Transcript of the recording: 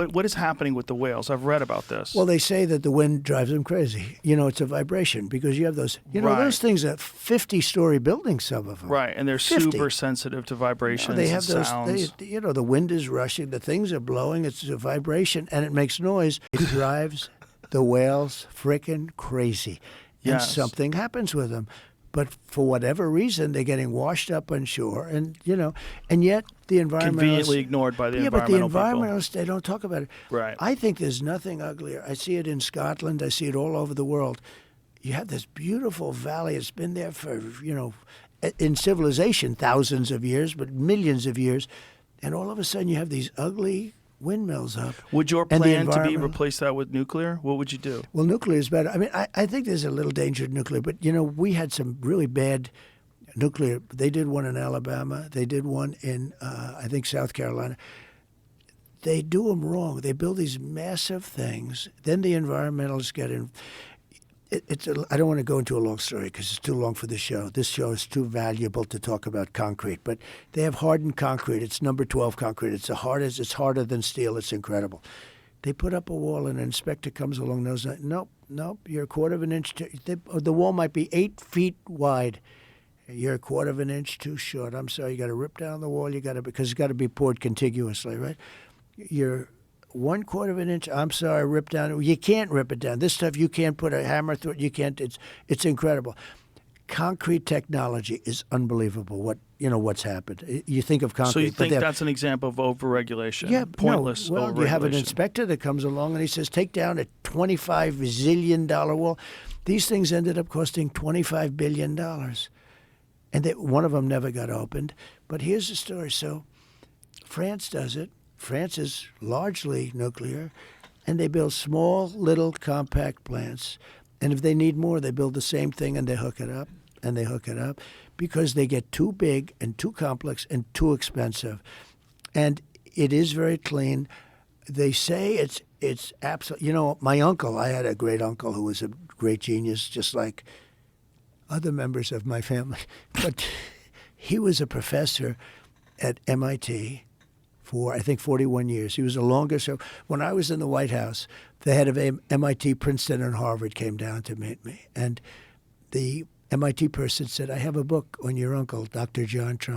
What is happening with the whales? I've read about this. Well, they say that the wind drives them crazy. It's a vibration because you have those, Right. those things are 50-story buildings, some of them. Right, and they're 50. super sensitive to vibrations They have and those, sounds. the wind is rushing, the things are blowing, it's a vibration, and it makes noise. It drives the whales frickin' crazy. And Yes. something happens with them. But for whatever reason, they're getting washed up on shore, and yet the environmentalists Conveniently ignored by the but the environmental people. environmentalists, they don't talk about it. Right. I think there's nothing uglier. I see it in Scotland. I see it all over the world. You have this beautiful valley. It's been there for in civilization thousands of years, but millions of years, and all of a sudden you have these ugly windmills up. Would your And the plan to be environment- replace that with nuclear? What would you do? Well, nuclear is better. I mean, I think there's a little danger in nuclear, but we had some really bad nuclear. They did one in Alabama. They did one in I think South Carolina. They do them wrong. They build these massive things. Then the environmentalists get in. I don't want to go into a long story because it's too long for this show. This show is too valuable to talk about concrete. But they have hardened concrete. It's number 12 concrete. It's harder than steel. It's incredible. They put up a wall, and an inspector comes along. Knows that. Nope. You're a quarter of an inch. The wall might be 8 feet wide. You're a quarter of an inch too short. I'm sorry. You got to rip down the wall. Because it's got to be poured contiguously, right? You're 1/4 of an inch. I'm sorry, rip down. You can't rip it down. This stuff you can't put a hammer through it. You can't. It's incredible. Concrete technology is unbelievable. What's happened? You think of concrete. So you think but that's an example of overregulation? yeah, Pointless no. Well, overregulation. you have an inspector that comes along and he says, take down a $25 zillion wall. These things ended up costing $25 billion. And one of them never got opened. But here's the story. So France does it. France is largely nuclear, and they build small, little, compact plants. And if they need more, they build the same thing, and they hook it up, because they get too big and too complex and too expensive. And it is very clean. They say it's absolutely. My uncle, I had a great uncle who was a great genius, just like other members of my family. But he was a professor at MIT for, I think, 41 years. He was the longest. So when I was in the White House, the head of MIT, Princeton, and Harvard came down to meet me. And the MIT person said, I have a book on your uncle, Dr. John Trump.